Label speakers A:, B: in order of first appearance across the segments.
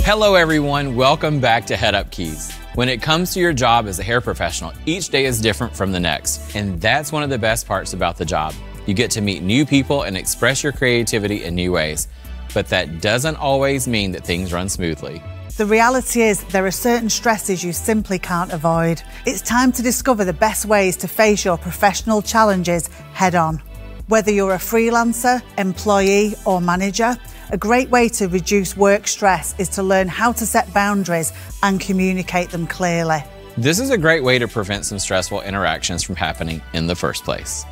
A: Hello everyone, welcome back to Head Up Keys. When it comes to your job as a hair professional, each day is different from the next, and that's one of the best parts about the job. You get to meet new people and express your creativity in new ways, but that doesn't always mean that things run smoothly.
B: The reality is there are certain stresses you simply can't avoid. It's time to discover the best ways to face your professional challenges head on. Whether you're a freelancer, employee or manager, a great way to reduce work stress is to learn how to set boundaries and communicate them clearly.
A: This is a great way to prevent some stressful interactions from happening in the first place.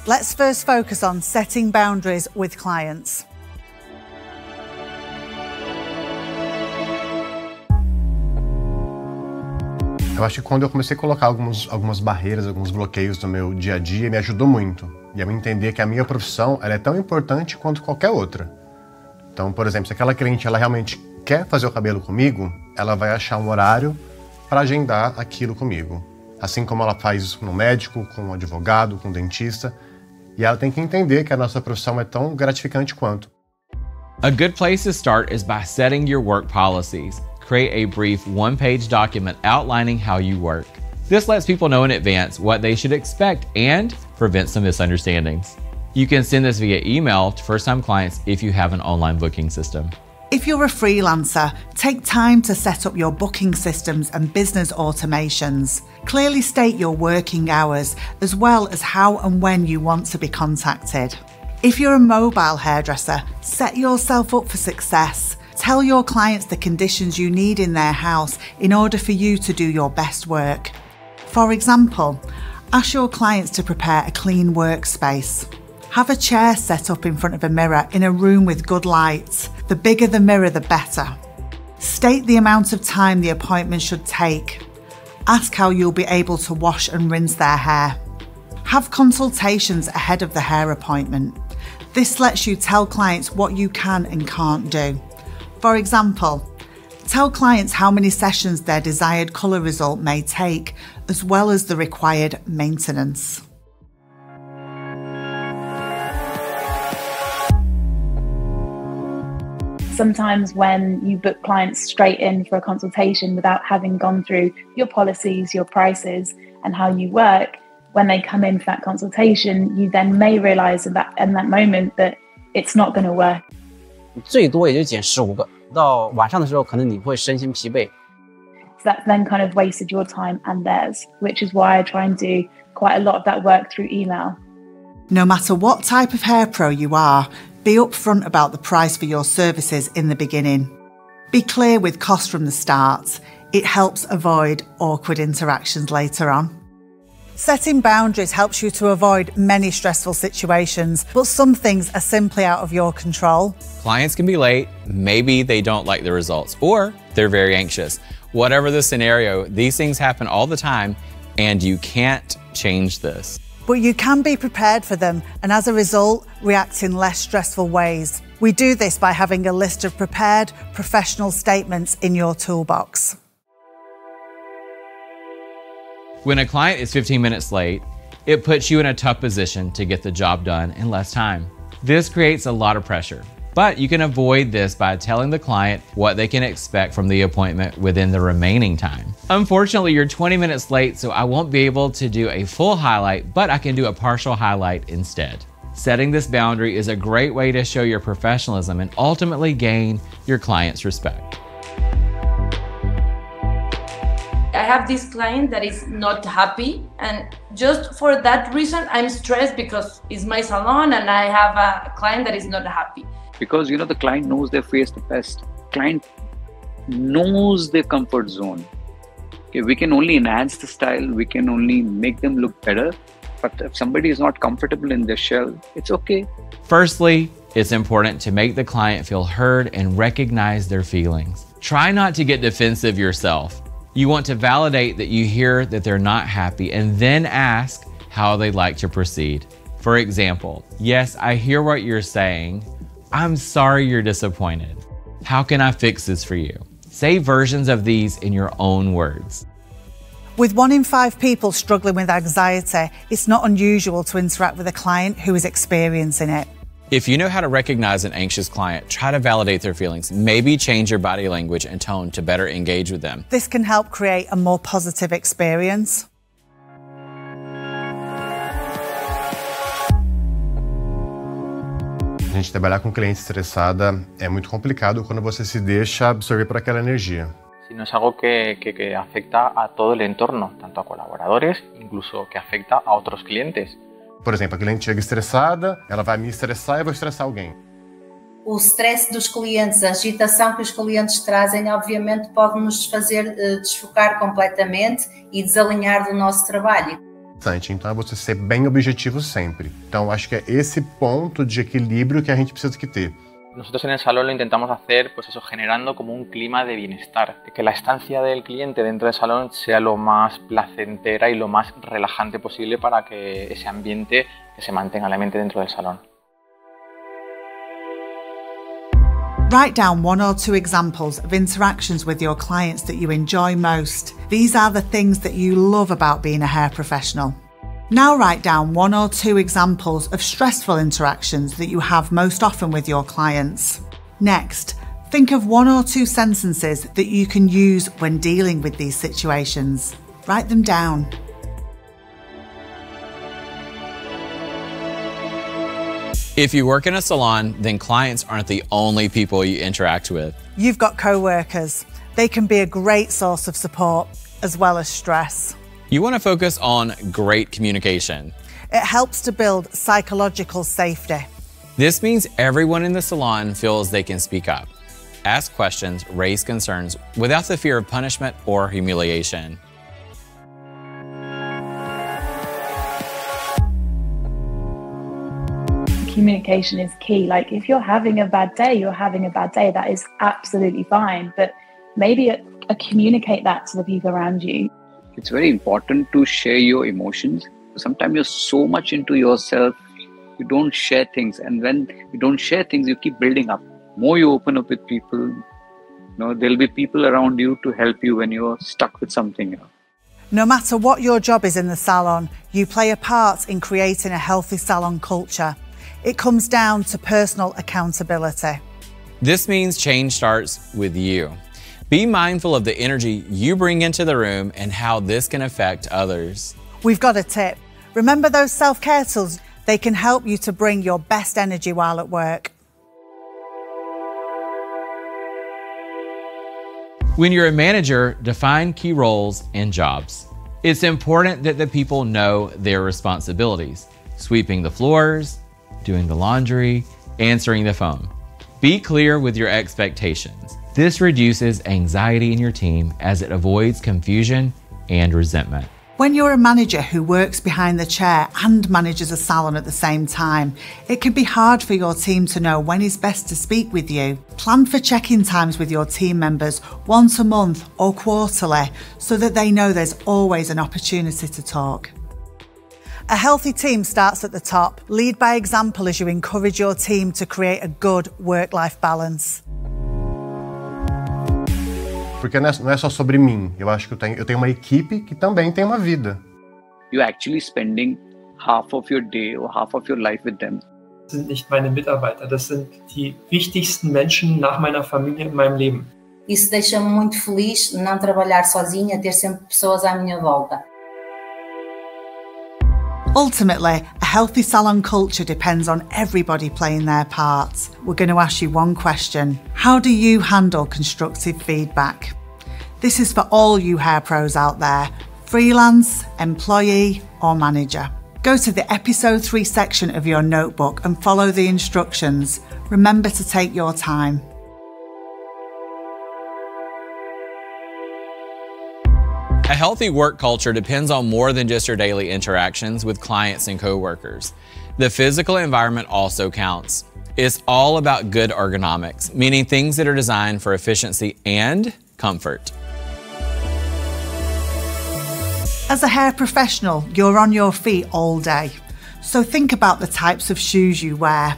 B: Let's first focus on setting boundaries with clients.
C: Eu acho que quando eu comecei a colocar algumas barreiras, alguns bloqueios no meu dia a dia, me ajudou muito. E eu entender que a minha profissão ela é tão importante quanto qualquer outra. Então, por exemplo, se aquela cliente ela realmente quer fazer o cabelo comigo, ela vai achar um horário para agendar aquilo comigo. Assim como ela faz isso com um médico, com um advogado, com um dentista. E ela tem que entender que a nossa profissão é tão gratificante quanto.
A: A good place to start is by setting your work policies. Create a brief one-page document outlining how you work. This lets people know in advance what they should expect and prevents some misunderstandings. You can send this via email to first-time clients if you have an online booking system.
B: If you're a freelancer, take time to set up your booking systems and business automations. Clearly state your working hours, as well as how and when you want to be contacted. If you're a mobile hairdresser, set yourself up for success. Tell your clients the conditions you need in their house in order for you to do your best work. For example, ask your clients to prepare a clean workspace. Have a chair set up in front of a mirror in a room with good light. The bigger the mirror, the better. State the amount of time the appointment should take. Ask how you'll be able to wash and rinse their hair. Have consultations ahead of the hair appointment. This lets you tell clients what you can and can't do. For example, tell clients how many sessions their desired colour result may take, as well as the required maintenance.
D: Sometimes when you book clients straight in for a consultation without having gone through your policies, your prices, and how you work, when they come in for that consultation, you then may realise in that moment that it's not going to work.
E: 最多也就减15个，到晚上的时候可能你会身心疲惫。
D: So that's then kind of wasted your time and theirs, which is why I try and do quite a lot of that work through email.
B: No matter what type of hair pro you are, be upfront about the price for your services in the beginning. Be clear with costs from the start. It helps avoid awkward interactions later on. Setting boundaries helps you to avoid many stressful situations, but some things are simply out of your control.
A: Clients can be late, maybe they don't like the results, or they're very anxious. Whatever the scenario, these things happen all the time, and you can't change this.
B: But you can be prepared for them and as a result, react in less stressful ways. We do this by having a list of prepared professional statements in your toolbox.
A: When a client is 15 minutes late, it puts you in a tough position to get the job done in less time. This creates a lot of pressure, but you can avoid this by telling the client what they can expect from the appointment within the remaining time. Unfortunately, you're 20 minutes late, so I won't be able to do a full highlight, but I can do a partial highlight instead. Setting this boundary is a great way to show your professionalism and ultimately gain your client's respect.
F: I have this client that is not happy, and just for that reason I'm stressed because it's my salon and I have a client that is not happy.
G: Because the client knows their face the best. Client knows their comfort zone. Okay, we can only enhance the style, we can only make them look better, but if somebody is not comfortable in their shell, it's okay.
A: Firstly, it's important to make the client feel heard and recognize their feelings. Try not to get defensive yourself. You want to validate that you hear that they're not happy and then ask how they'd like to proceed. For example, yes, I hear what you're saying. I'm sorry you're disappointed. How can I fix this for you? Say versions of these in your own words.
B: With 1 in 5 people struggling with anxiety, it's not unusual to interact with a client who is experiencing it.
A: If you know how to recognize an anxious client, try to validate their feelings. Maybe change your body language and tone to better engage with them.
B: This can help create a more positive experience.
C: A gente trabalhar com cliente estressada é muito complicado quando você se deixa absorver por aquela energia.
H: Sino es algo que afecta a todo el entorno, tanto a colaboradores, incluso que afecta a otros clientes.
C: Por exemplo, a cliente chega estressada, ela vai me estressar e eu vou estressar alguém.
I: O stress dos clientes, a agitação que os clientes trazem, obviamente pode nos fazer desfocar completamente e desalinhar do nosso trabalho.
C: Então é você ser bem objetivo sempre. Então acho que é esse ponto de equilíbrio que a gente precisa que ter.
H: Nosotros en el salón lo intentamos hacer, pues eso, generando como un clima de bienestar, de que la estancia del cliente dentro del salón sea lo más placentera y lo más relajante posible para que ese ambiente que se mantenga la mente dentro del salón.
B: Write down 1 or 2 examples of interactions with your clients that you enjoy most. These are the things that you love about being a hair professional. Now write down 1 or 2 examples of stressful interactions that you have most often with your clients. Next, think of 1 or 2 sentences that you can use when dealing with these situations. Write them down.
A: If you work in a salon, then clients aren't the only people you interact with.
B: You've got co-workers. They can be a great source of support as well as stress.
A: You want to focus on great communication.
B: It helps to build psychological safety.
A: This means everyone in the salon feels they can speak up, ask questions, raise concerns without the fear of punishment or humiliation.
D: Communication is key. Like if you're having a bad day, you're having a bad day. That is absolutely fine. But maybe communicate that to the people around you.
G: It's very important to share your emotions. Sometimes you're so much into yourself, you don't share things. And when you don't share things, you keep building up. More you open up with people, there'll be people around you to help you when you're stuck with something.
B: No matter what your job is in the salon, you play a part in creating a healthy salon culture. It comes down to personal accountability.
A: This means change starts with you. Be mindful of the energy you bring into the room and how this can affect others.
B: We've got a tip. Remember those self-care tools? They can help you to bring your best energy while at work.
A: When you're a manager, define key roles and jobs. It's important that the people know their responsibilities. Sweeping the floors, doing the laundry, answering the phone. Be clear with your expectations. This reduces anxiety in your team as it avoids confusion and resentment.
B: When you're a manager who works behind the chair and manages a salon at the same time, it can be hard for your team to know when is best to speak with you. Plan for check-in times with your team members once a month or quarterly so that they know there's always an opportunity to talk. A healthy team starts at the top. Lead by example as you encourage your team to create a good work-life balance.
C: Porque não é só sobre mim. Eu acho que eu tenho uma equipe que também tem uma vida.
G: You're actually spending half of your day or half of your life with them.
J: Das sind nicht meine Mitarbeiter, das sind die wichtigsten Menschen nach meiner Familie in meinem Leben.
I: Isso deixa-me muito feliz, não trabalhar sozinha, ter sempre pessoas à minha volta.
B: Ultimately, a healthy salon culture depends on everybody playing their part. We're going to ask you one question. How do you handle constructive feedback? This is for all you hair pros out there, freelance, employee or manager. Go to the Episode 3 section of your notebook and follow the instructions. Remember to take your time.
A: A healthy work culture depends on more than just your daily interactions with clients and coworkers. The physical environment also counts. It's all about good ergonomics, meaning things that are designed for efficiency and comfort.
B: As a hair professional, you're on your feet all day. So think about the types of shoes you wear.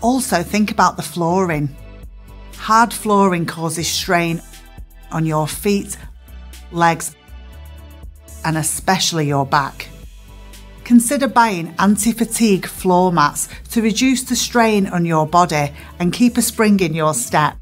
B: Also think about the flooring. Hard flooring causes strain on your feet, legs, and especially your back. consider buying anti-fatigue floor mats to reduce the strain on your body and keep a spring in your step.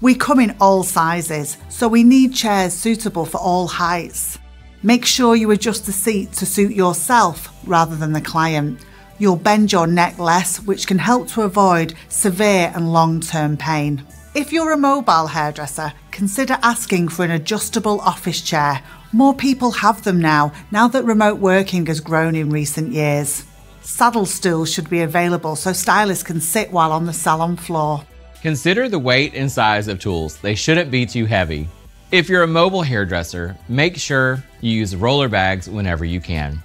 B: We come in all sizes, so we need chairs suitable for all heights. Make sure you adjust the seat to suit yourself rather than the client. You'll bend your neck less, which can help to avoid severe and long-term pain. If you're a mobile hairdresser, consider asking for an adjustable office chair. More people have them now that remote working has grown in recent years. Saddle stools should be available so stylists can sit while on the salon floor.
A: Consider the weight and size of tools. They shouldn't be too heavy. If you're a mobile hairdresser, make sure you use roller bags whenever you can.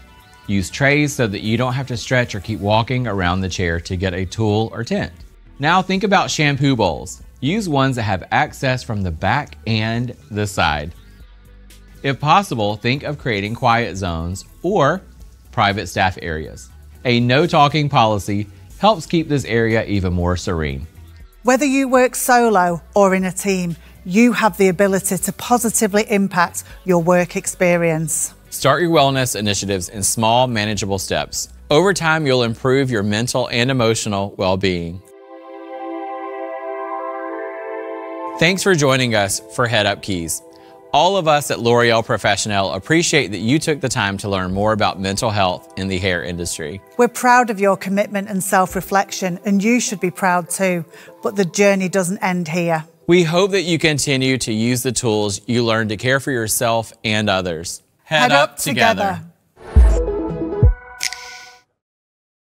A: Use trays so that you don't have to stretch or keep walking around the chair to get a tool or tent. Now think about shampoo bowls. Use ones that have access from the back and the side. If possible, think of creating quiet zones or private staff areas. A no talking policy helps keep this area even more serene.
B: Whether you work solo or in a team, you have the ability to positively impact your work experience.
A: Start your wellness initiatives in small, manageable steps. Over time, you'll improve your mental and emotional well-being. Thanks for joining us for Head Up Keys. All of us at L'Oreal Professionnel appreciate that you took the time to learn more about mental health in the hair industry.
B: We're proud of your commitment and self-reflection, and you should be proud too, but the journey doesn't end here.
A: We hope that you continue to use the tools you learned to care for yourself and others. Head up together.